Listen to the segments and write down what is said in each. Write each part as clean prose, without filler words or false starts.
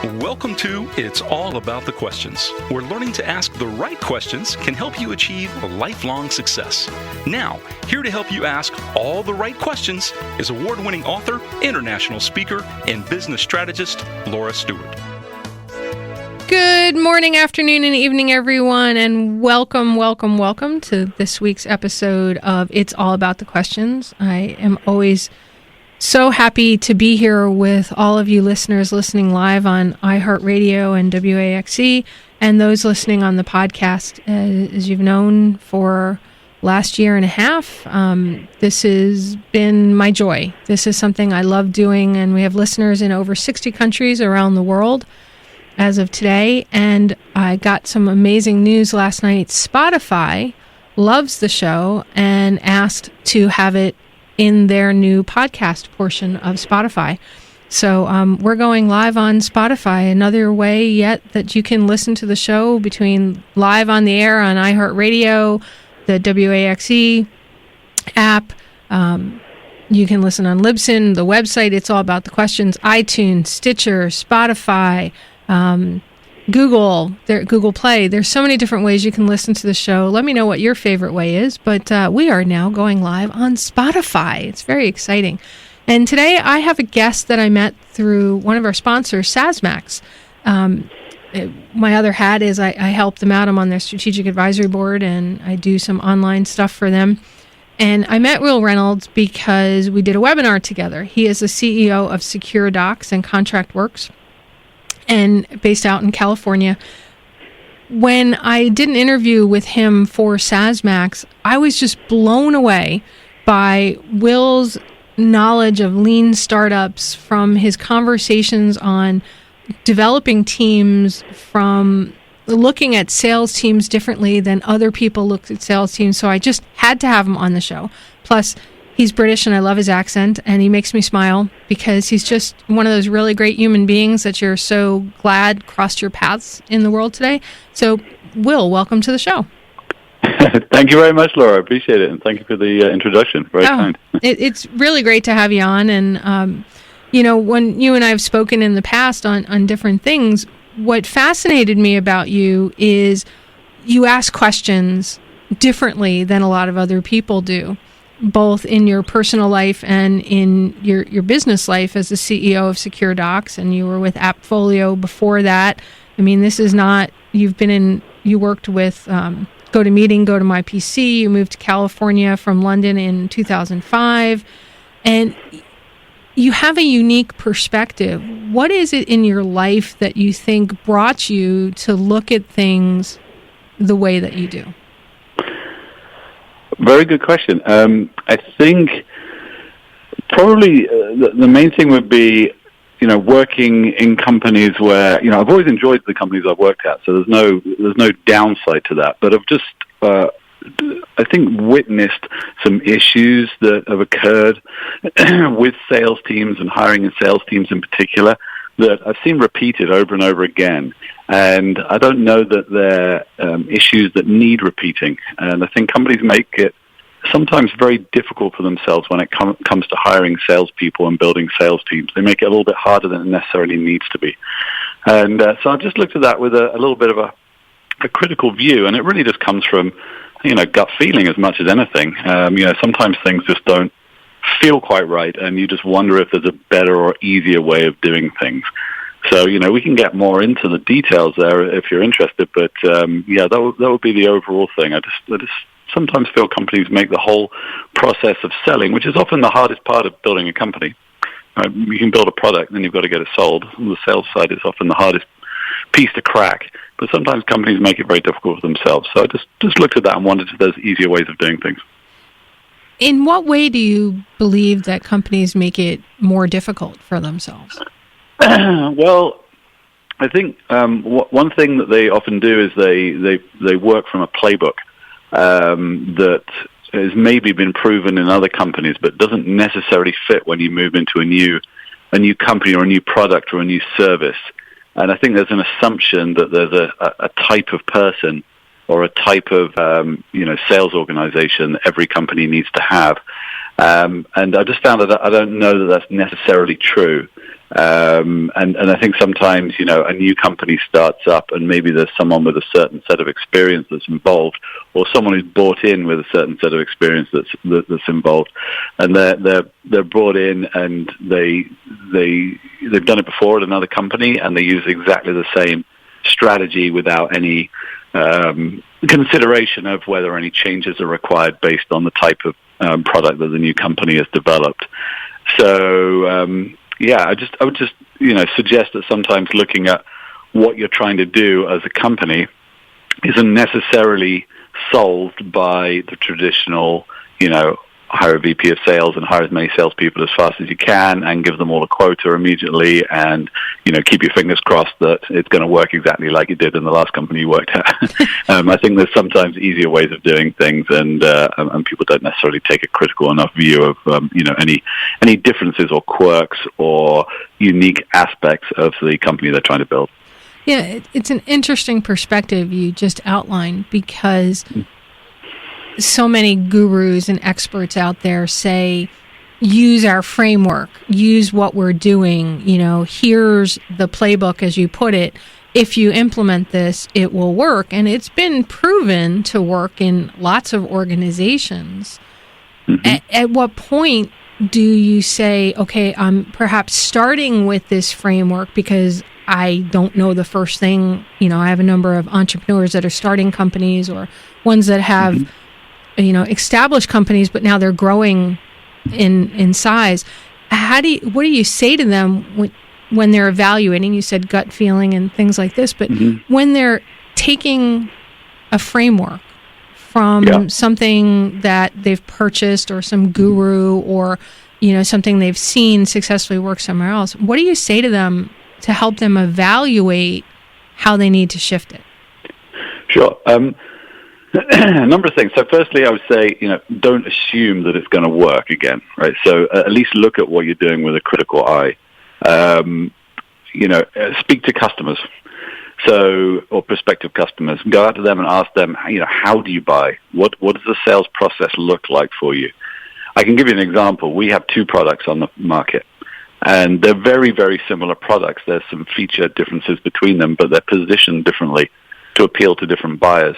Welcome to It's All About the Questions, where learning to ask the right questions can help you achieve lifelong success. Now, here to help you ask all the right questions is award-winning author, international speaker, and business strategist, Laura Stewart. Good morning, afternoon, and evening, everyone, and welcome to this week's episode of It's All About the Questions. I am always so happy to be here with all of you listeners listening live on iHeartRadio and WAXE, and those listening on the podcast. As you've known for last year and a half, this has been my joy. This is something I love doing, and we have listeners in over 60 countries around the world as of today, and I got some amazing news last night. Spotify loves the show and asked to have it in their new podcast portion of Spotify. So we're going live on Spotify, another way yet that you can listen to the show between live on the air on iHeartRadio, the WAXE app. You can listen on Libsyn, the website, It's All About the Questions, iTunes, Stitcher, Spotify, Google Play. There's so many different ways you can listen to the show. Let me know what your favorite way is, but we are now going live on Spotify. It's very exciting. And today I have a guest that I met through one of our sponsors, SazMax. My other hat is I help them out. I'm on their strategic advisory board, and I do some online stuff for them. And I met Will Reynolds because we did a webinar together. He is the CEO of SecureDocs and ContractWorks, and based out in California. When I did an interview with him for SazMax, I was just blown away by Will's knowledge of lean startups, from his conversations on developing teams, from looking at sales teams differently than other people look at sales teams. So I just had to have him on the show. Plus, he's British, and I love his accent, and he makes me smile because he's just one of those really great human beings that you're so glad crossed your paths in the world today. So, Will, welcome to the show. Thank you very much, Laura. I appreciate it, and thank you for the introduction. Very kind. It's really great to have you on, and when you and I have spoken in the past on different things, what fascinated me about you is you ask questions differently than a lot of other people do, both in your personal life and in your business life as the CEO of SecureDocs, and you were with AppFolio before that. I mean, this is not, you worked with GoToMeeting, GoToMyPC, you moved to California from London in 2005, and you have a unique perspective. What is it in your life that you think brought you to look at things the way that you do? Very good question. I think probably the main thing would be, working in companies where, I've always enjoyed the companies I've worked at, so there's no downside to that. But I've just, I think, witnessed some issues that have occurred with sales teams and hiring in sales teams in particular that I've seen repeated over and over again. And I don't know that they're issues that need repeating. And I think companies make it sometimes very difficult for themselves when it comes to hiring salespeople and building sales teams. They make it a little bit harder than it necessarily needs to be. And so I just looked at that with a little bit of a critical view, and it really just comes from, gut feeling as much as anything. Sometimes things just don't feel quite right, and you just wonder if there's a better or easier way of doing things. So, we can get more into the details there if you're interested, but that would be the overall thing. I just sometimes feel companies make the whole process of selling, which is often the hardest part of building a company. You can build a product, then you've got to get it sold. The sales side is often the hardest piece to crack, but sometimes companies make it very difficult for themselves. So I just looked at that and wondered if there's easier ways of doing things. In what way do you believe that companies make it more difficult for themselves? Well, I think one thing that they often do is they work from a playbook that has maybe been proven in other companies, but doesn't necessarily fit when you move into a new company or a new product or a new service. And I think there's an assumption that there's a type of person or a type of sales organization that every company needs to have. And I just found that I don't know that that's necessarily true. And I think sometimes, a new company starts up and maybe there's someone with a certain set of experience that's involved, or someone who's brought in with a certain set of experience that's involved, and they're brought in and they've done it before at another company and they use exactly the same strategy without any consideration of whether any changes are required based on the type of product that the new company has developed. So I would just suggest that sometimes looking at what you're trying to do as a company isn't necessarily solved by the traditional, hire a VP of sales and hire as many salespeople as fast as you can and give them all a quota immediately and, keep your fingers crossed that it's going to work exactly like it did in the last company you worked at. I think there's sometimes easier ways of doing things and people don't necessarily take a critical enough view of, any differences or quirks or unique aspects of the company they're trying to build. Yeah, it's an interesting perspective you just outlined because so many gurus and experts out there say, use our framework, use what we're doing, here's the playbook, as you put it. If you implement this, it will work. And it's been proven to work in lots of organizations. Mm-hmm. At what point do you say, okay, I'm perhaps starting with this framework because I don't know the first thing. I have a number of entrepreneurs that are starting companies or ones that have established companies, but now they're growing in size. What do you say to them when they're evaluating? You said gut feeling and things like this, but when they're taking a framework from something that they've purchased or some guru or something they've seen successfully work somewhere else, what do you say to them to help them evaluate how they need to shift it? Sure. A number of things. So firstly, I would say, don't assume that it's going to work again, right? So at least look at what you're doing with a critical eye. Speak to customers. Or prospective customers. Go out to them and ask them, how do you buy? What does the sales process look like for you? I can give you an example. We have 2 products on the market, and they're very, very similar products. There's some feature differences between them, but they're positioned differently to appeal to different buyers.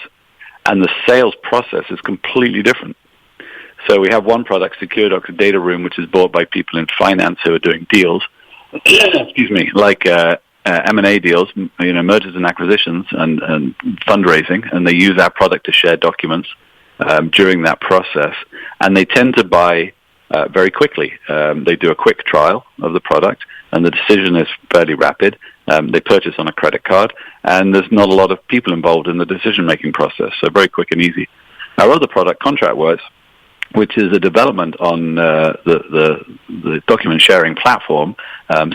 And the sales process is completely different. So we have one product, SecureDocs, a data room, which is bought by people in finance who are doing deals, like M&A deals, mergers and acquisitions and fundraising, and they use our product to share documents during that process. And they tend to buy very quickly. They do a quick trial of the product, and the decision is fairly rapid. They purchase on a credit card, and there's not a lot of people involved in the decision-making process, so very quick and easy. Our other product, ContractWorks, which is a development on the document sharing platform,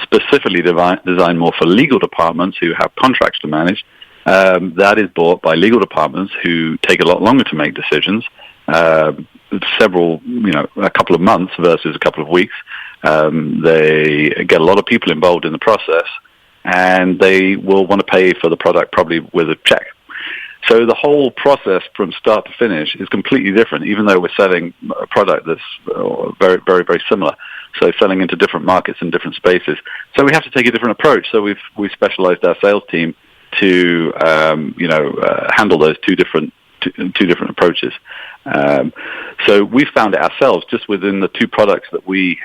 specifically designed more for legal departments who have contracts to manage. That is bought by legal departments who take a lot longer to make decisions, a couple of months versus a couple of weeks. They get a lot of people involved in the process, and they will want to pay for the product probably with a check. So the whole process from start to finish is completely different, even though we're selling a product that's very, very, very similar. So selling into different markets and different spaces. So we have to take a different approach. So we've specialized our sales team to handle those two different approaches. So we found it ourselves just within the 2 products that we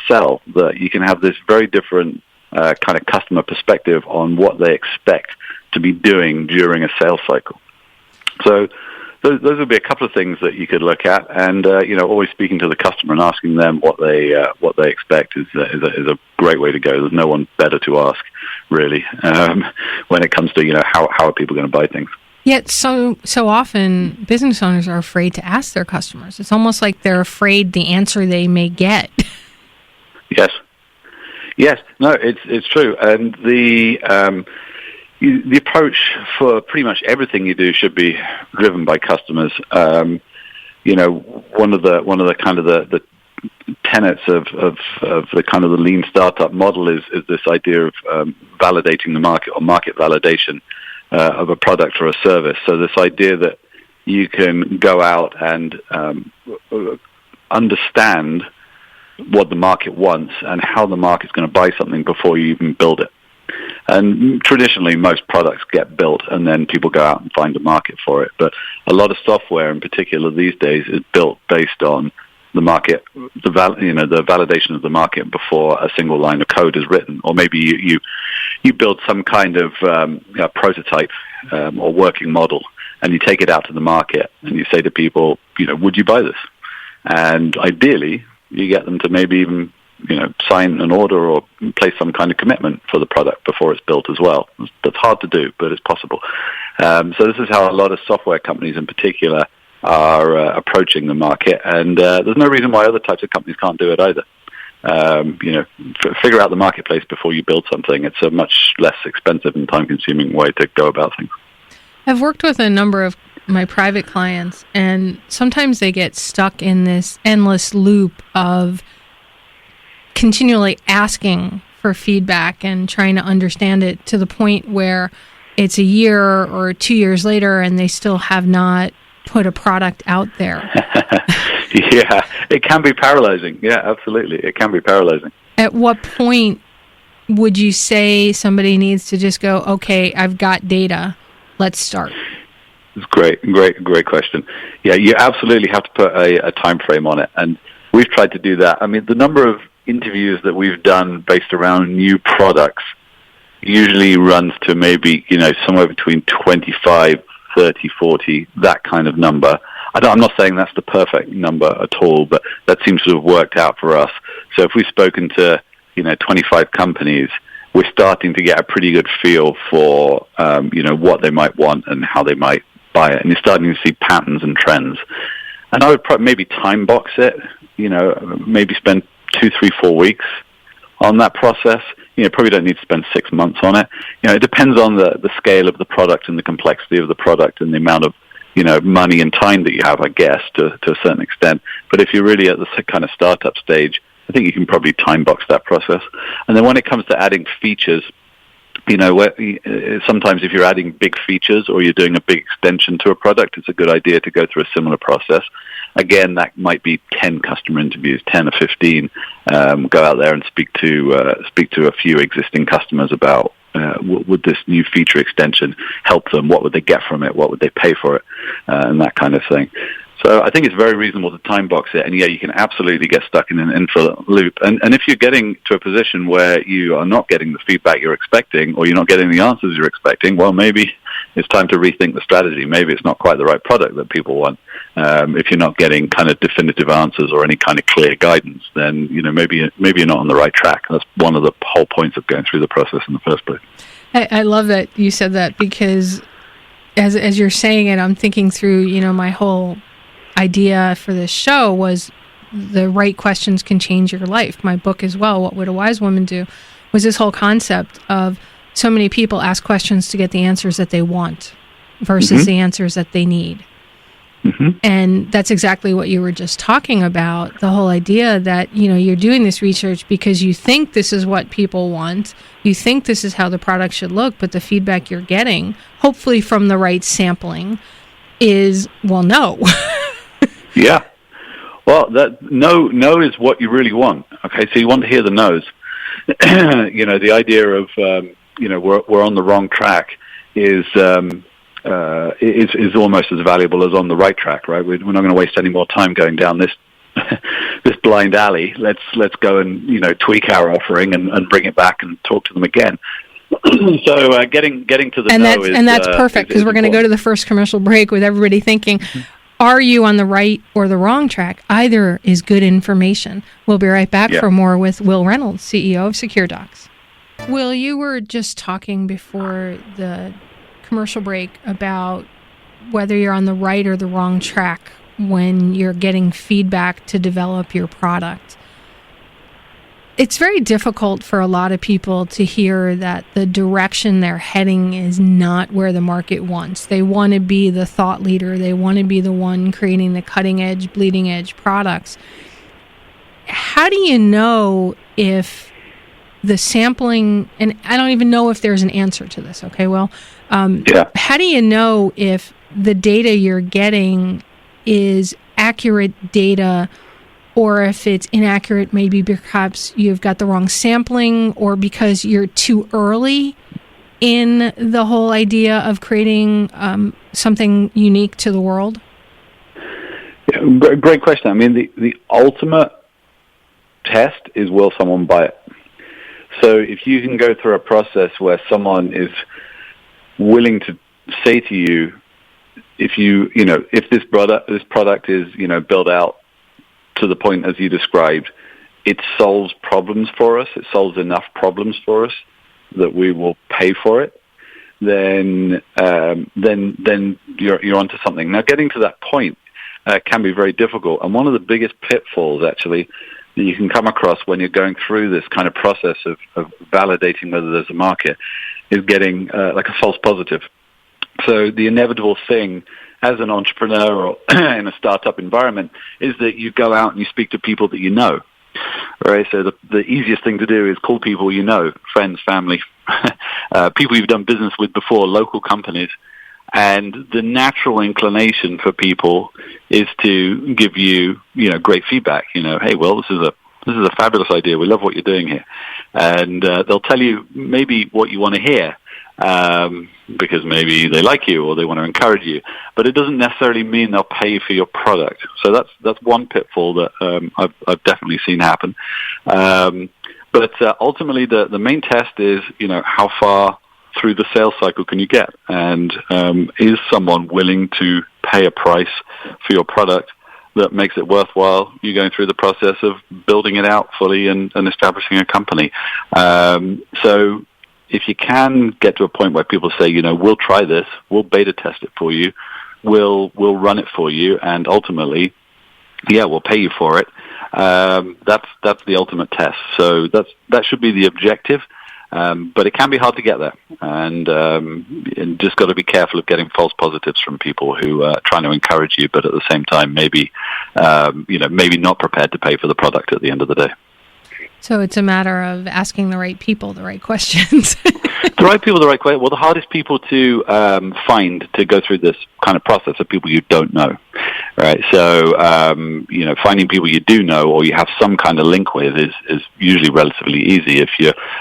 sell that you can have this very different kind of customer perspective on what they expect to be doing during a sales cycle. So those would be a couple of things that you could look at, and always speaking to the customer and asking them what they expect is a great way to go. There's no one better to ask, really, when it comes to how are people going to buy things. Yet so often business owners are afraid to ask their customers. It's almost like they're afraid the answer they may get. Yes, no, it's true, and the approach for pretty much everything you do should be driven by customers. One of the kind of the tenets of the kind of the lean startup model is this idea of validating the market or market validation of a product or a service. So this idea that you can go out and understand what the market wants and how the market's going to buy something before you even build it. And traditionally, most products get built and then people go out and find a market for it. But a lot of software, in particular these days, is built based on the market, the validation of the market before a single line of code is written. Or maybe you build some kind of prototype or working model, and you take it out to the market and you say to people, would you buy this? And ideally, you get them to maybe even sign an order or place some kind of commitment for the product before it's built as well. That's hard to do, but it's possible. So this is how a lot of software companies in particular are approaching the market, and there's no reason why other types of companies can't do it either. Figure out the marketplace before you build something. It's a much less expensive and time-consuming way to go about things. I've worked with a number of my private clients, and sometimes they get stuck in this endless loop of continually asking for feedback and trying to understand it to the point where it's a year or 2 years later and they still have not put a product out there. Yeah, it can be paralyzing. Yeah, absolutely. It can be paralyzing. At what point would you say somebody needs to just go, okay, I've got data, let's start? It's great question. Yeah, you absolutely have to put a time frame on it, and we've tried to do that. I mean, the number of interviews that we've done based around new products usually runs to maybe, somewhere between 25, 30, 40, that kind of number. I'm not saying that's the perfect number at all, but that seems to have worked out for us. So if we've spoken to, 25 companies, we're starting to get a pretty good feel for, what they might want and how they might buy it. And you're starting to see patterns and trends. And I would maybe time box it, maybe spend 2, 3, 4 weeks on that process. Probably don't need to spend 6 months on it. It depends on the scale of the product and the complexity of the product and the amount of, money and time that you have, I guess, to a certain extent. But if you're really at the kind of startup stage, I think you can probably time box that process. And then when it comes to adding features, sometimes if you're adding big features or you're doing a big extension to a product, it's a good idea to go through a similar process. Again, that might be 10 customer interviews, 10 or 15. Go out there and speak to a few existing customers about would this new feature extension help them? What would they get from it? What would they pay for it? And that kind of thing. So I think it's very reasonable to time box it. And yeah, you can absolutely get stuck in an infinite loop. And if you're getting to a position where you are not getting the feedback you're expecting or you're not getting the answers you're expecting, well, maybe it's time to rethink the strategy. Maybe it's not quite the right product that people want. If you're not getting kind of definitive answers or any kind of clear guidance, then maybe you're not on the right track. That's one of the whole points of going through the process in the first place. I love that you said that, because as you're saying it, I'm thinking through, my whole idea for this show was the right questions can change your life. My book as well, What Would a Wise Woman Do, was this whole concept of so many people ask questions to get the answers that they want versus the answers that they need. And that's exactly what you were just talking about, the whole idea that, you're doing this research because you think this is what people want, you think this is how the product should look, but the feedback you're getting, hopefully from the right sampling, is, well, no. Yeah. Well, that no is what you really want. Okay, so you want to hear the no's. The idea of we're on the wrong track is almost as valuable as on the right track, right? We're not going to waste any more time going down this this blind alley. Let's go and tweak our offering and bring it back and talk to them again. So getting to the that's perfect, because we're going to go to the first commercial break with everybody thinking, are you on the right or the wrong track? Either is good information. We'll be right back for more with Will Reynolds, CEO of SecureDocs. Will, you were just talking before the commercial break about whether you're on the right or the wrong track when you're getting feedback to develop your product. It's very difficult for a lot of people to hear that the direction they're heading is not where the market wants. They want to be the thought leader. They want to be the one creating the cutting edge, bleeding edge products. How do you know if the sampling, and I don't even know if there's an answer to this, okay, well, how do you know if the data you're getting is accurate data or if it's inaccurate, maybe perhaps you've got the wrong sampling, or because you're too early in the whole idea of creating something unique to the world? Yeah, great question. I mean, the ultimate test is, will someone buy it? So if you can go through a process where someone is willing to say to you, if this product is, built out to the point as you described, it solves problems for us, it solves enough problems for us that we will pay for it, then you're onto something. Now, getting to that point can be very difficult, and one of the biggest pitfalls, actually, that you can come across when you're going through this kind of process of validating whether there's a market is getting like a false positive. So the inevitable thing as an entrepreneur or in a startup environment is that you go out and you speak to people that you know. Right, so the easiest thing to do is call people you know, friends, family, people you've done business with before, local companies, and the natural inclination for people is to give you, great feedback. Hey, well, this is a fabulous idea. We love what you're doing here, and they'll tell you maybe what you want to hear. Because maybe they like you or they want to encourage you, but it doesn't necessarily mean they'll pay you for your product. So that's one pitfall that I've definitely seen happen. But ultimately, the main test is how far through the sales cycle can you get, and is someone willing to pay a price for your product that makes it worthwhile you going through the process of building it out fully and establishing a company. So if you can get to a point where people say, we'll try this, we'll beta test it for you, we'll run it for you, and ultimately, we'll pay you for it. That's the ultimate test. So that should be the objective, but it can be hard to get there, and just got to be careful of getting false positives from people who are trying to encourage you, but at the same time, maybe not prepared to pay for the product at the end of the day. So it's a matter of asking the right people the right questions. The right people the right questions. Well, the hardest people to find to go through this kind of process are people you don't know, right? So, finding people you do know or you have some kind of link with is usually relatively easy.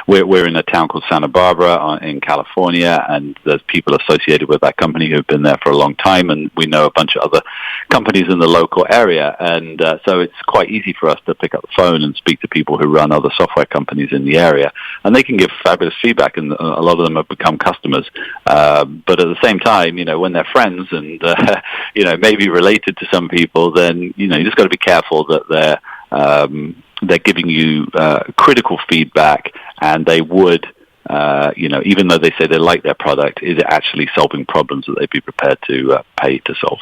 We're in a town called Santa Barbara in California, and there's people associated with that company who've been there for a long time, and we know a bunch of other companies in the local area, and so it's quite easy for us to pick up the phone and speak to people who run other software companies in the area, and they can give fabulous feedback, and a lot of them have become customers. But at the same time, when they're friends and maybe related to some people, then you just got to be careful that they're giving you critical feedback, and they would, even though they say they like their product, is it actually solving problems that they'd be prepared to pay to solve?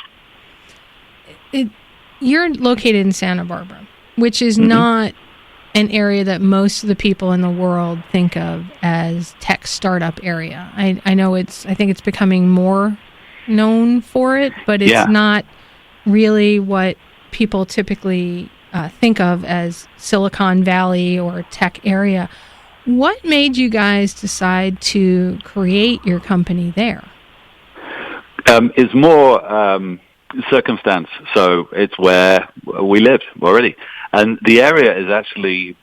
You're located in Santa Barbara, which is not an area that most of the people in the world think of as tech startup area. I know I think it's becoming more known for it, but it's not really what people typically think of as Silicon Valley or tech area. What made you guys decide to create your company there? It's more circumstance. So it's where we lived already. And the area has actually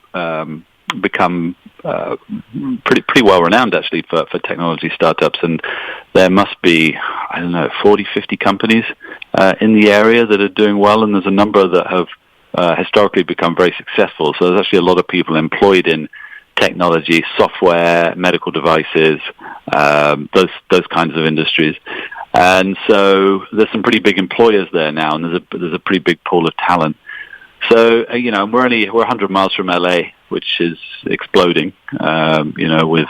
become pretty well renowned, actually, for technology startups. And there must be, 40, 50 companies in the area that are doing well. And there's a number that have historically become very successful. So there's actually a lot of people employed in technology, software, medical devices, those kinds of industries. And so there's some pretty big employers there now, and there's a pretty big pool of talent. So, we're 100 miles from LA, which is exploding, with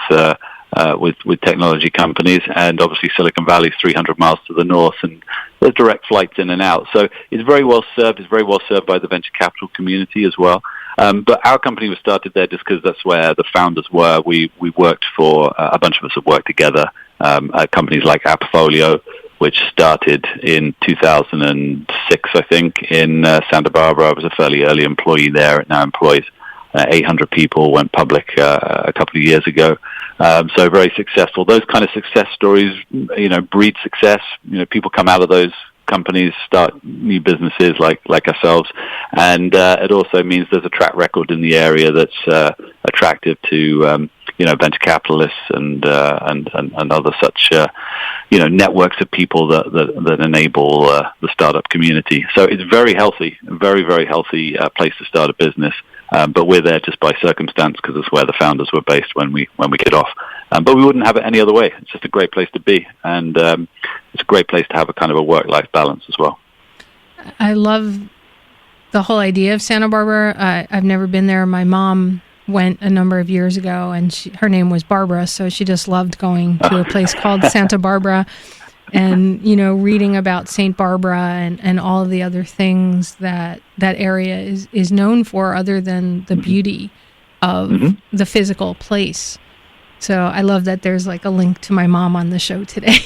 technology companies, and obviously Silicon Valley is 300 miles to the north, and there's direct flights in and out. So it's very well served. It's very well served by the venture capital community as well. But our company was started there just because that's where the founders were. We worked for, a bunch of us have worked together at companies like Appfolio, which started in 2006, I think, in Santa Barbara. I was a fairly early employee there. It now employs 800 people, went public a couple of years ago. So very successful. Those kind of success stories, breed success. People come out of those companies, start new businesses like ourselves, and it also means there's a track record in the area that's attractive to venture capitalists and other such networks of people that enable the startup community. So it's very healthy, very, very healthy place to start a business. But we're there just by circumstance because it's where the founders were based when we get off. But we wouldn't have it any other way. It's just a great place to be, and it's a great place to have a kind of a work-life balance as well. I love the whole idea of Santa Barbara. I've never been there. My mom went a number of years ago, and her name was Barbara, so she just loved going to a place called Santa Barbara and, reading about St. Barbara and all of the other things that area is known for other than the beauty of the physical place. So I love that there's like a link to my mom on the show today.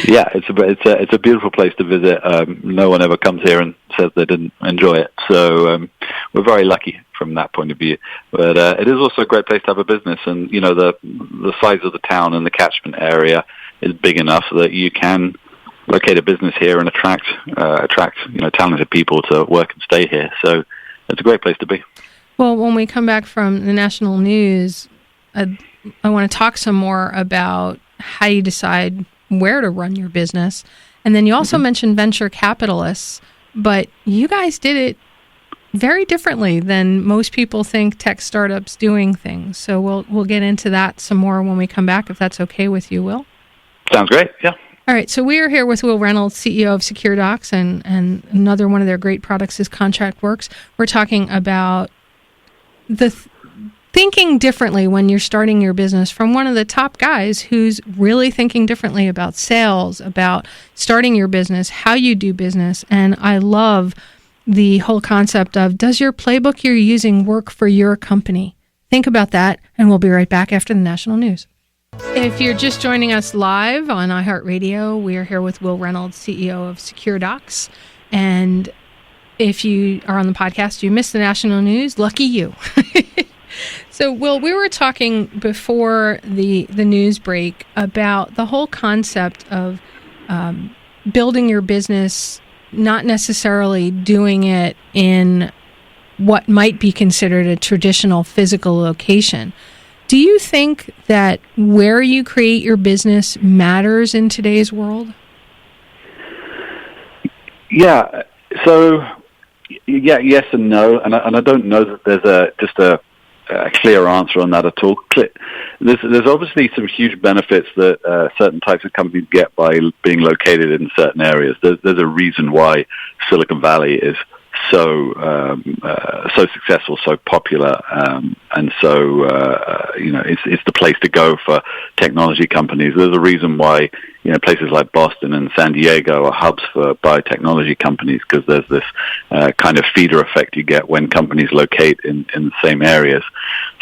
Yeah, it's a beautiful place to visit. No one ever comes here and says they didn't enjoy it. So we're very lucky from that point of view. But it is also a great place to have a business, and the size of the town and the catchment area is big enough that you can locate a business here and attract talented people to work and stay here. So it's a great place to be. Well, when we come back from the national news, I want to talk some more about how you decide where to run your business. And then you also mentioned venture capitalists, but you guys did it very differently than most people think tech startups doing things. So we'll get into that some more when we come back, if that's okay with you, Will. Sounds great, yeah. All right, so we are here with Will Reynolds, CEO of SecureDocs, and another one of their great products is ContractWorks. We're talking about the thinking differently when you're starting your business from one of the top guys who's really thinking differently about sales, about starting your business, how you do business. And I love the whole concept of, does your playbook you're using work for your company? Think about that, and we'll be right back after the national news. If you're just joining us live on iHeartRadio, we are here with Will Reynolds, CEO of SecureDocs. And if you are on the podcast, you missed the national news, lucky you. So, Will, we were talking before the news break about the whole concept of building your business, not necessarily doing it in what might be considered a traditional physical location. Do you think that where you create your business matters in today's world? Yeah. So, yes and no, and I don't know that there's just a clear answer on that at all. There's obviously some huge benefits that certain types of companies get by being located in certain areas. There's a reason why Silicon Valley is so successful, so popular, and so it's the place to go for technology companies. There's a reason why places like Boston and San Diego are hubs for biotechnology companies, because there's this kind of feeder effect you get when companies locate in the same areas.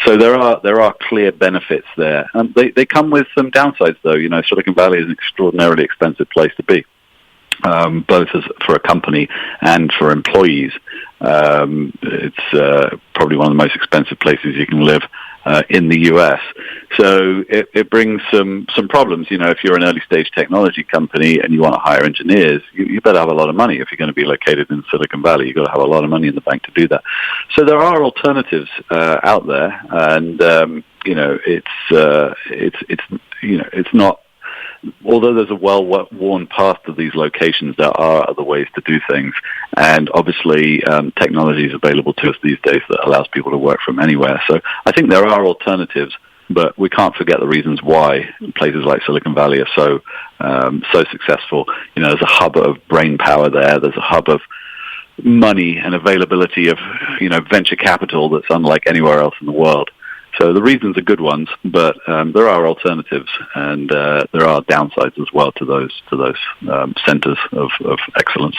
So there are clear benefits there. They come with some downsides, though. Silicon Valley is an extraordinarily expensive place to be. Both for a company and for employees. It's probably one of the most expensive places you can live in the U.S. So it brings some problems. If you're an early stage technology company and you want to hire engineers, you better have a lot of money. If you're going to be located in Silicon Valley, you've got to have a lot of money in the bank to do that. So there are alternatives out there, and it's not. Although there's a well-worn path to these locations, there are other ways to do things. And obviously, technology is available to us these days that allows people to work from anywhere. So I think there are alternatives, but we can't forget the reasons why places like Silicon Valley are so successful. There's a hub of brain power there. There's a hub of money and availability of, venture capital that's unlike anywhere else in the world. So the reasons are good ones, but there are alternatives, and there are downsides as well to those centers of excellence.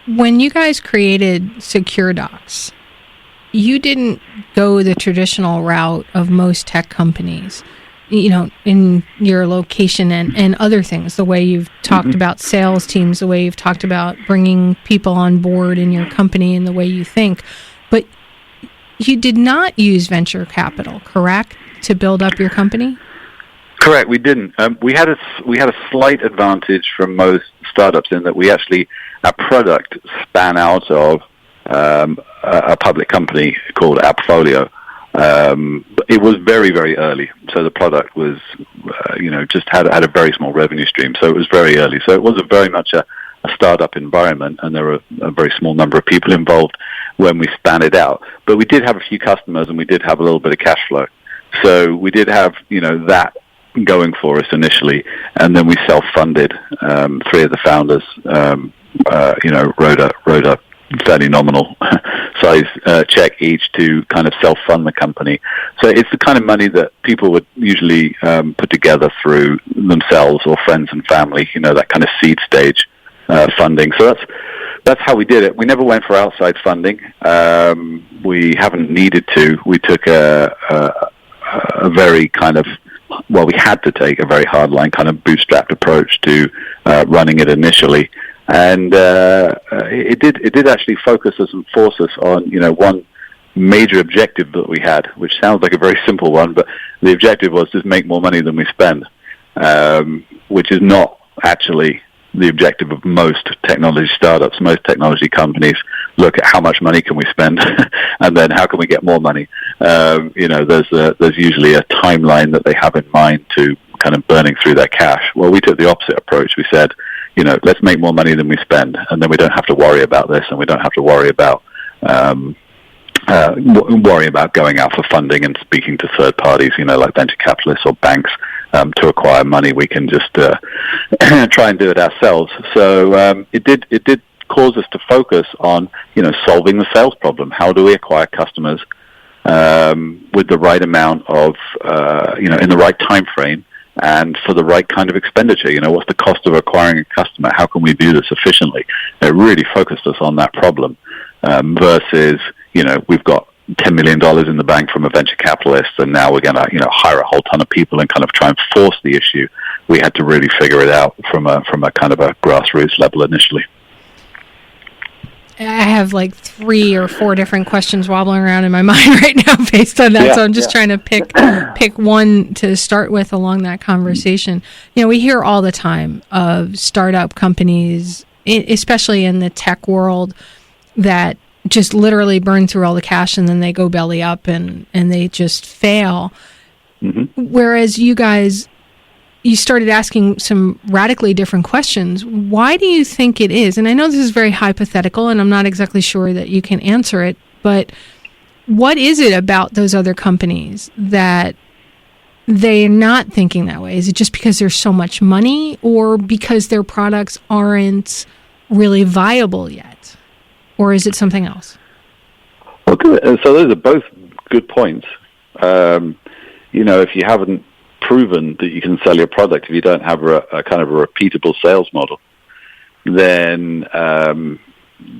When you guys created SecureDocs, you didn't go the traditional route of most tech companies, in your location and other things, the way you've talked about sales teams, the way you've talked about bringing people on board in your company and the way you think. But you did not use venture capital, correct, to build up your company? Correct. We didn't. We had a slight advantage from most startups in that our product span out of a public company called Appfolio. It was very, very early, so the product was, just had a very small revenue stream. So it was very early. So it was very much a startup environment, and there were a very small number of people involved when we span it out. But we did have a few customers, and we did have a little bit of cash flow. So we did have, that going for us initially, and then we self-funded. Three of the founders, wrote a fairly nominal size check each to kind of self-fund the company. So it's the kind of money that people would usually put together through themselves or friends and family, that kind of seed stage funding. So that's how we did it. We never went for outside funding. We haven't needed to. We took a very kind of, we had to take a very hardline kind of bootstrapped approach to running it initially. And it did actually focus us and force us on, one major objective that we had, which sounds like a very simple one, but the objective was just make more money than we spend, which is not actually the objective of most technology startups. Most technology companies look at how much money can we spend and then how can we get more money. There's usually a timeline that they have in mind to kind of burning through their cash. Well, we took the opposite approach. We said, let's make more money than we spend, and then we don't have to worry about this, and we don't have to worry about going out for funding and speaking to third parties, like venture capitalists or banks, to acquire money. We can just try and do it ourselves. So it did cause us to focus on, solving the sales problem. How do we acquire customers with the right amount of, in the right time frame and for the right kind of expenditure? What's the cost of acquiring a customer? How can we do this efficiently? It really focused us on that problem versus, we've got $10 million in the bank from a venture capitalist, and now we're going to, hire a whole ton of people and kind of try and force the issue. We had to really figure it out from a kind of a grassroots level initially. I have like 3 or 4 different questions wobbling around in my mind right now based on that. So I'm just trying to pick one to start with along that conversation. We hear all the time of startup companies, especially in the tech world, that just literally burn through all the cash and then they go belly up and they just fail. Mm-hmm. Whereas you guys, you started asking some radically different questions. Why do you think it is? And I know this is very hypothetical and I'm not exactly sure that you can answer it, but what is it about those other companies that they're not thinking that way? Is it just because there's so much money, or because their products aren't really viable yet? Or is it something else? Well, good. So those are both good points. If you haven't proven that you can sell your product, if you don't have a kind of a repeatable sales model, then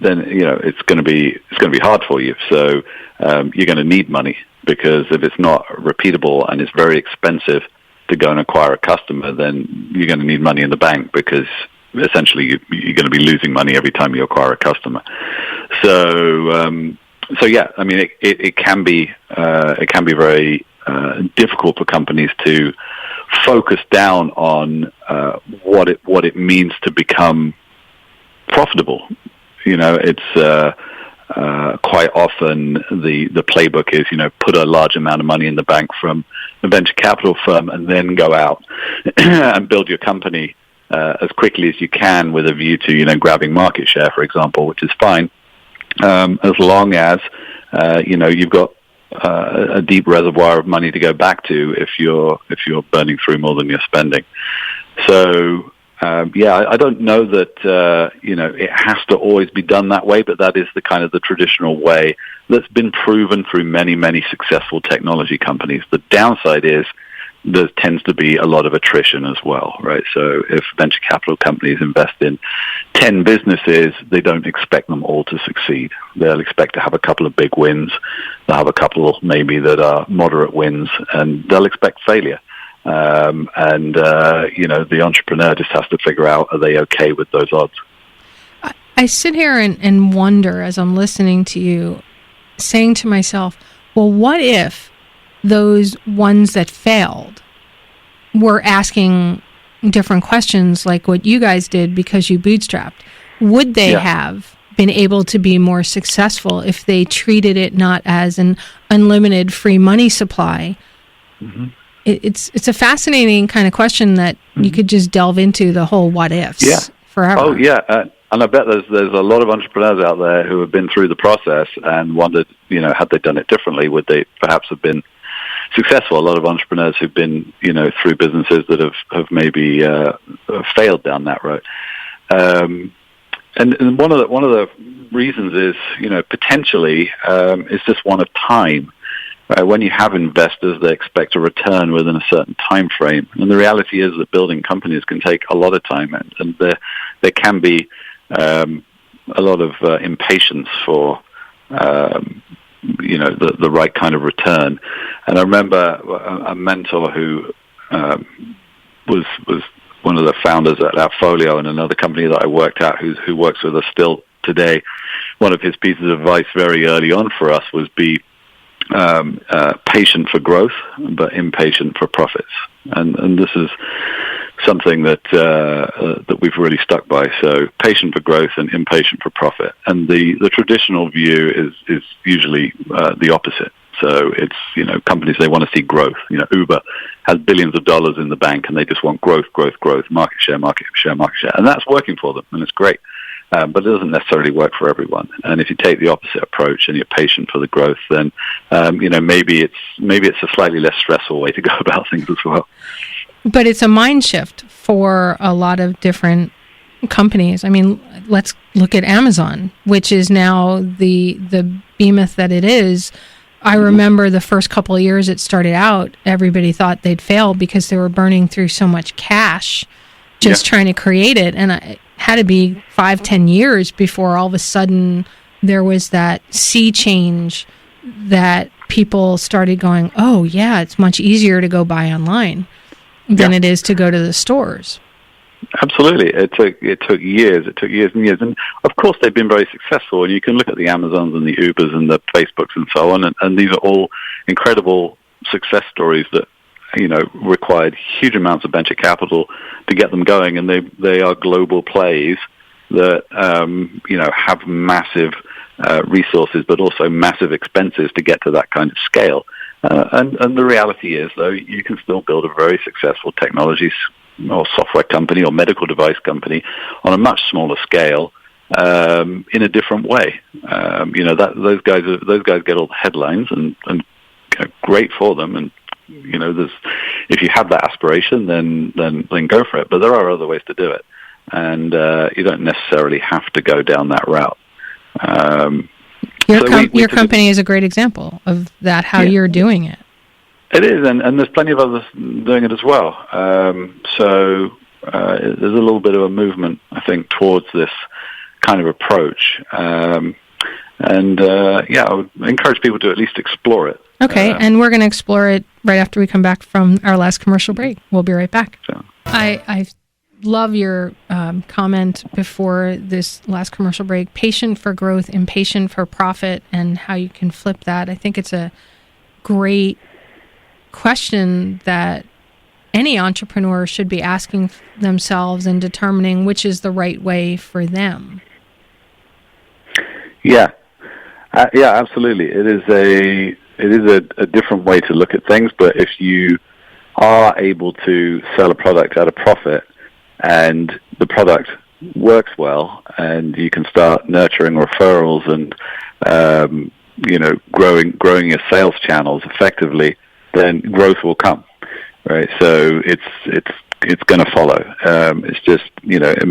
it's going to be hard for you. So you're going to need money, because if it's not repeatable and it's very expensive to go and acquire a customer, then you're going to need money in the bank, because essentially you're going to be losing money every time you acquire a customer. So yeah, I mean, it can be very difficult for companies to focus down on what it means to become profitable. It's quite often the playbook is, put a large amount of money in the bank from a venture capital firm and then go out and build your company as quickly as you can with a view to, grabbing market share, for example, which is fine, as long as, you've got a deep reservoir of money to go back to if you're burning through more than you're spending. So, I don't know that, it has to always be done that way, but that is the kind of the traditional way that's been proven through many, many successful technology companies. The downside is there tends to be a lot of attrition as well, right? So if venture capital companies invest in 10 businesses, they don't expect them all to succeed. They'll expect to have a couple of big wins. They'll have a couple maybe that are moderate wins, and they'll expect failure. The entrepreneur just has to figure out, are they okay with those odds? I sit here and wonder, as I'm listening to you, saying to myself, well, what if those ones that failed were asking different questions like what you guys did because you bootstrapped, would they have been able to be more successful if they treated it not as an unlimited free money supply? Mm-hmm. It's a fascinating kind of question that you could just delve into the whole what ifs forever. Oh, yeah. And I bet there's a lot of entrepreneurs out there who have been through the process and wondered, had they done it differently, would they perhaps have been successful? A lot of entrepreneurs who've been, through businesses that have maybe failed down that road. And one of the reasons is, potentially, it's just one of time. When you have investors, they expect a return within a certain time frame. And the reality is that building companies can take a lot of time, and there can be a lot of impatience for the right kind of return. And I remember a mentor who was one of the founders at Outfolio and another company that I worked at, who works with us still today. One of his pieces of advice very early on for us was be patient for growth, but impatient for profits. And this is something that we've really stuck by. So patient for growth and impatient for profit. And the traditional view is usually the opposite. So it's, companies, they want to see growth. Uber has billions of dollars in the bank and they just want growth, market share. And that's working for them and it's great. But it doesn't necessarily work for everyone. And if you take the opposite approach and you're patient for the growth, then, maybe it's a slightly less stressful way to go about things as well. But it's a mind shift for a lot of different companies. I mean, let's look at Amazon, which is now the behemoth that it is. I remember the first couple of years it started out, everybody thought they'd fail because they were burning through so much cash just trying to create it. And it had to be 5-10 years before all of a sudden there was that sea change that people started going, oh, yeah, it's much easier to go buy online than it is to go to the stores. Absolutely. It took years. It took years and years. And, of course, they've been very successful. And you can look at the Amazons and the Ubers and the Facebooks and so on, and these are all incredible success stories that, required huge amounts of venture capital to get them going. And they are global plays that, have massive resources, but also massive expenses to get to that kind of scale. And the reality is, though, you can still build a very successful technology or software company or medical device company on a much smaller scale in a different way. Those guys get all the headlines and great for them. And if you have that aspiration, then go for it. But there are other ways to do it, and you don't necessarily have to go down that route. Your company is a great example of that, how you're doing it. It is, and there's plenty of others doing it as well. So there's a little bit of a movement, I think, towards this kind of approach. I would encourage people to at least explore it. Okay, and we're going to explore it right after we come back from our last commercial break. We'll be right back. So. I love your comment before this last commercial break, patient for growth, impatient for profit, and how you can flip that. I think it's a great question that any entrepreneur should be asking themselves and determining which is the right way for them. Yeah, absolutely. It is a different way to look at things, but if you are able to sell a product at a profit and the product works well and you can start nurturing referrals and growing your sales channels effectively, then growth will come, right? So it's going to follow. It's just it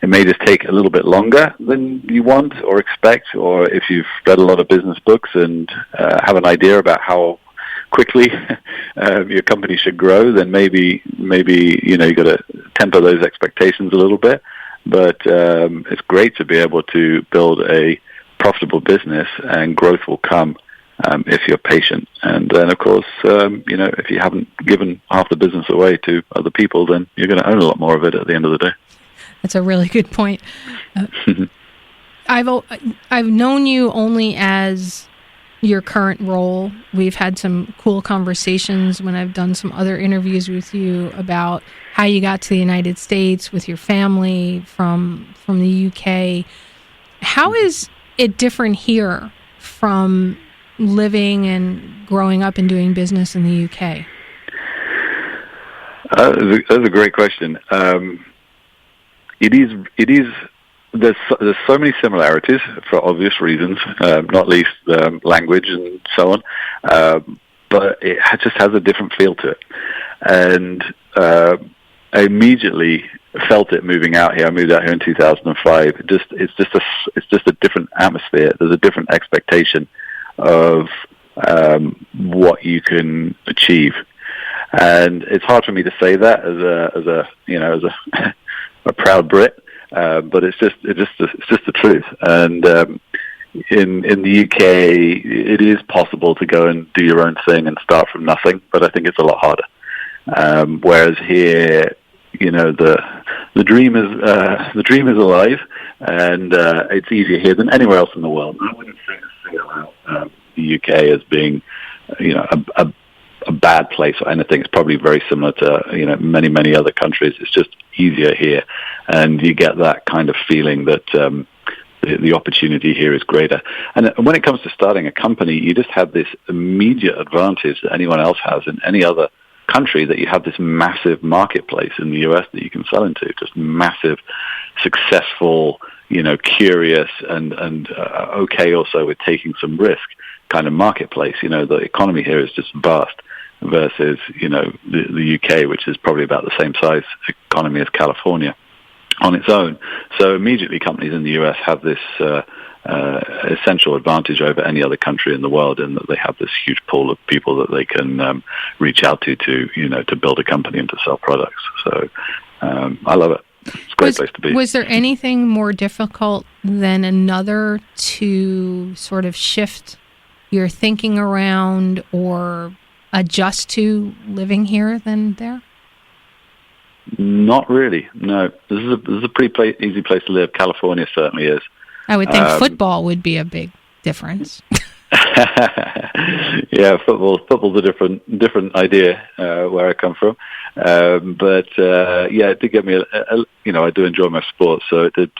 may just take a little bit longer than you want or expect, or if you've read a lot of business books and have an idea about how quickly your company should grow, then maybe you got to temper those expectations a little bit. But it's great to be able to build a profitable business, and growth will come if you're patient. And then, of course, if you haven't given half the business away to other people, then you're going to own a lot more of it at the end of the day. That's a really good point. I've known you only as your current role. We've had some cool conversations when I've done some other interviews with you about how you got to the United States with your family from the UK. How is it different here from living and growing up and doing business in the UK? That's a great question. It is. There's so many similarities for obvious reasons, not least language and so on. But it just has a different feel to it, and I immediately felt it moving out here. I moved out here in 2005. It's just a different atmosphere. There's a different expectation of what you can achieve. And it's hard for me to say that as a proud Brit, but it's just the truth. And in the UK, it is possible to go and do your own thing and start from nothing, but I think it's a lot harder. Whereas here, the dream is alive, and it's easier here than anywhere else in the world. I wouldn't single out the UK as being, a bad place or anything. It's probably very similar to many other countries. It's just easier here, and you get that kind of feeling that the opportunity here is greater. And when it comes to starting a company, you just have this immediate advantage that anyone else has in any other country, that you have this massive marketplace in the US that you can sell into. Just massive, successful, curious and okay also with taking some risk kind of marketplace. The economy here is just vast versus, the UK, which is probably about the same size economy as California on its own. So immediately companies in the US have this essential advantage over any other country in the world, in that they have this huge pool of people that they can reach out to build a company and to sell products. So I love it. It's a great place to be. Was there anything more difficult than another to sort of shift your thinking around or adjust to living here than there? Not really. No, this is a pretty easy place to live. California certainly is. I would think football would be a big difference. Yeah, football's a different idea where I come from. But it did get me. I do enjoy my sports, so it did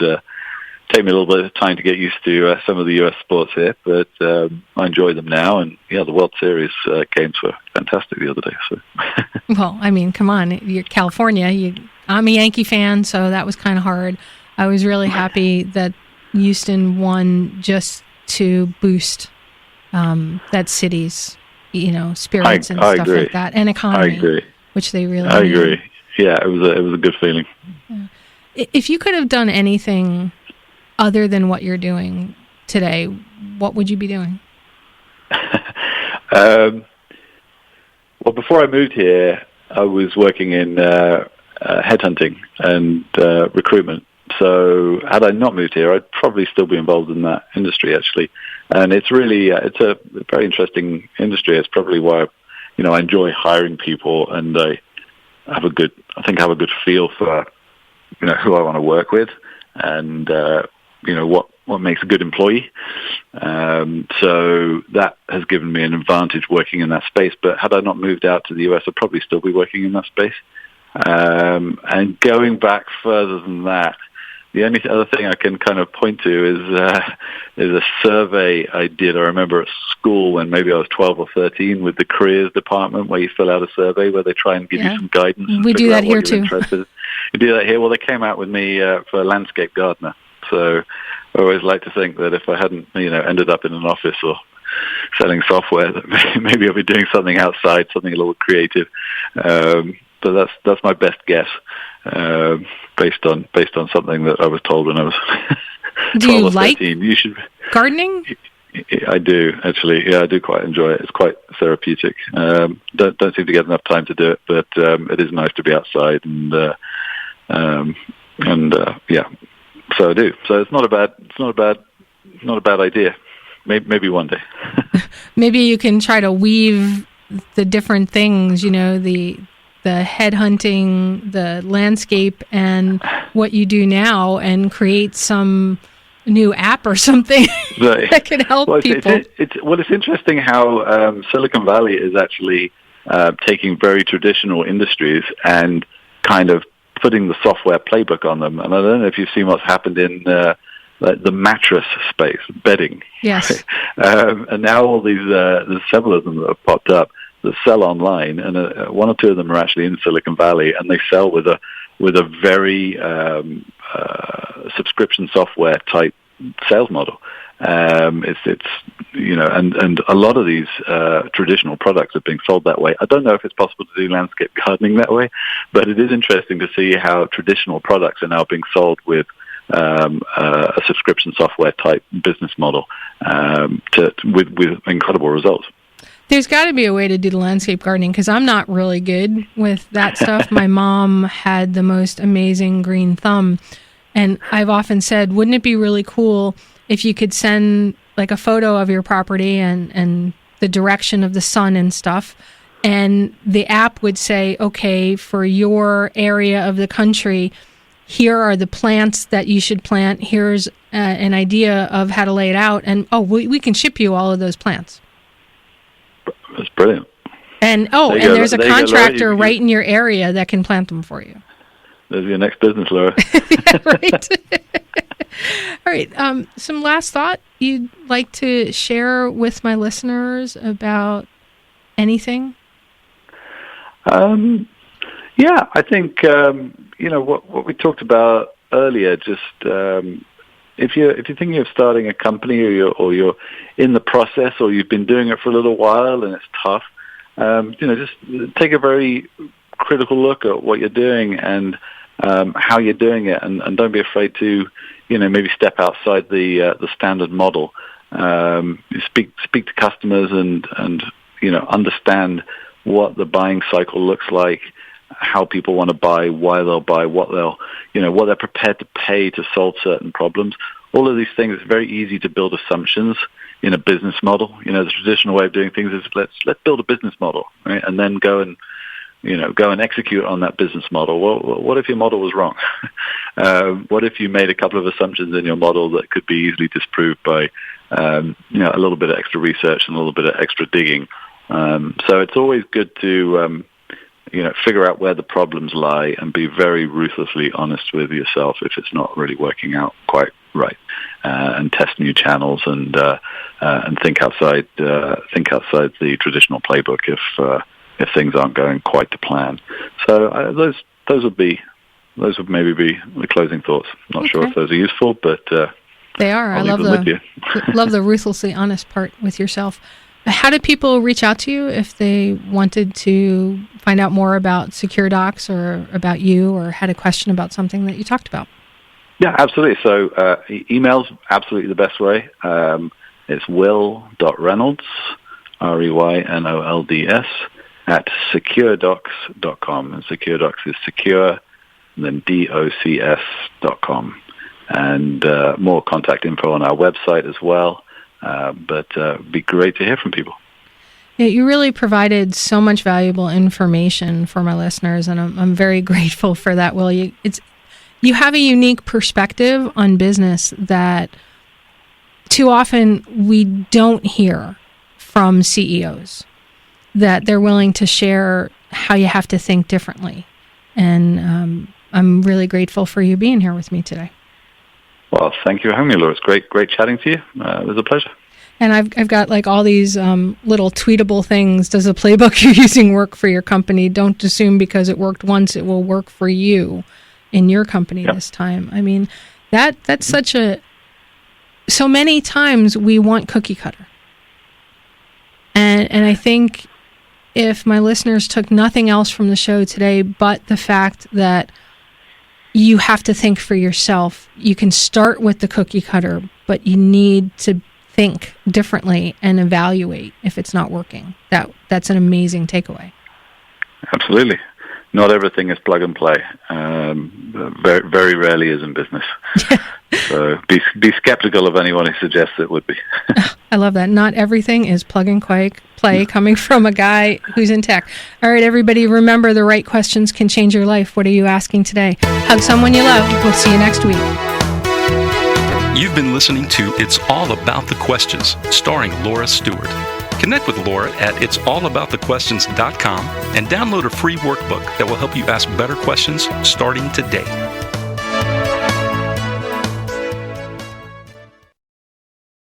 take me a little bit of time to get used to some of the US sports here. But I enjoy them now, and the World Series games were fantastic the other day. So. Well, I mean, come on, you're California. I'm a Yankee fan, so that was kind of hard. I was really happy that Houston won just to boost that city's, spirits and stuff like that, and economy. I agree. Which they really. I agree. Yeah, it was a good feeling. Yeah. If you could have done anything other than what you're doing today, what would you be doing? Well, before I moved here, I was working in headhunting and recruitment. So had I not moved here, I'd probably still be involved in that industry, actually. And it's really, it's a very interesting industry. It's probably why, I enjoy hiring people, and I have a good feel for, who I want to work with, and, what makes a good employee. So that has given me an advantage working in that space. But had I not moved out to the US, I'd probably still be working in that space. And going back further than that, the only other thing I can kind of point to is a survey I did. I remember at school when maybe I was 12 or 13 with the careers department, where you fill out a survey where they try and give you some guidance. We do that here too. You do that here. Well, they came out with me for a landscape gardener. So I always like to think that if I hadn't, ended up in an office or selling software, that maybe I'll be doing something outside, something a little creative. But that's my best guess, based on something that I was told when I was 12 or 13. You should gardening? I do, actually. Yeah, I do quite enjoy it. It's quite therapeutic. Don't seem to get enough time to do it, but it is nice to be outside and yeah. So I do. So it's not a bad idea. Maybe one day. Maybe you can try to weave the different things, the headhunting, the landscape, and what you do now, and create some new app or something that can help people. It's interesting how Silicon Valley is actually taking very traditional industries and kind of putting the software playbook on them. And I don't know if you've seen what's happened in the mattress space, bedding. Yes. And now all these, there's several of them that have popped up that sell online, and one or two of them are actually in Silicon Valley, and they sell with a very subscription software type sales model. It's and a lot of these traditional products are being sold that way. I don't know if it's possible to do landscape gardening that way, but it is interesting to see how traditional products are now being sold with a subscription software type business model with incredible results. There's got to be a way to do the landscape gardening, because I'm not really good with that stuff. My mom had the most amazing green thumb, and I've often said, wouldn't it be really cool if you could send like a photo of your property and the direction of the sun and stuff, and the app would say, okay, for your area of the country, here are the plants that you should plant. Here's an idea of how to lay it out, and we can ship you all of those plants. That's brilliant. And there's a contractor right in your area that can plant them for you. There's your next business, Laura. Yeah, right. All right. Some last thought you'd like to share with my listeners about anything? Yeah, I think what we talked about earlier. Just if you're thinking of starting a company, or you're in the process, or you've been doing it for a little while and it's tough, just take a very critical look at what you're doing and how you're doing it, and don't be afraid to maybe step outside the standard model. Speak to customers and understand what the buying cycle looks like, how people want to buy, why they'll buy, what they're prepared to pay to solve certain problems. All of these things, it's very easy to build assumptions in a business model. The traditional way of doing things is let's build a business model, right? And then go and execute on that business model. Well, what if your model was wrong? What if you made a couple of assumptions in your model that could be easily disproved by a little bit of extra research and a little bit of extra digging? So it's always good to figure out where the problems lie and be very ruthlessly honest with yourself if it's not really working out quite right, and test new channels and think outside the traditional playbook if things aren't going quite to plan. So those would maybe be the closing thoughts. Not sure if those are useful, but they are. I love the ruthlessly honest part with yourself. How did people reach out to you if they wanted to find out more about SecureDocs or about you, or had a question about something that you talked about? Yeah, absolutely. So email's absolutely the best way. It's will.reynolds, REYNOLDS, at SecureDocs.com. And SecureDocs is secure, and then DOCS.com. And more contact info on our website as well. But it'd be great to hear from people. Yeah, you really provided so much valuable information for my listeners, and I'm very grateful for that, Will. You have a unique perspective on business that too often we don't hear from CEOs, that they're willing to share how you have to think differently. And I'm really grateful for you being here with me today. Well, thank you for having me, Laura. It's great chatting to you. It was a pleasure. And I've got like all these little tweetable things. Does the playbook you're using work for your company? Don't assume because it worked once it will work for you in your company this time. I mean, that's such a... So many times we want cookie cutter. And I think if my listeners took nothing else from the show today but the fact that you have to think for yourself. You can start with the cookie cutter, but you need to think differently and evaluate if it's not working. That's an amazing takeaway. Absolutely. Not everything is plug and play. Very, very rarely is in business. So be skeptical of anyone who suggests it would be. I love that. Not everything is plug and play coming from a guy who's in tech. All right, everybody, remember the right questions can change your life. What are you asking today? Hug someone you love. We'll see you next week. You've been listening to It's All About the Questions, starring Laura Stewart. Connect with Laura at it'sallaboutthequestions.com and download a free workbook that will help you ask better questions starting today.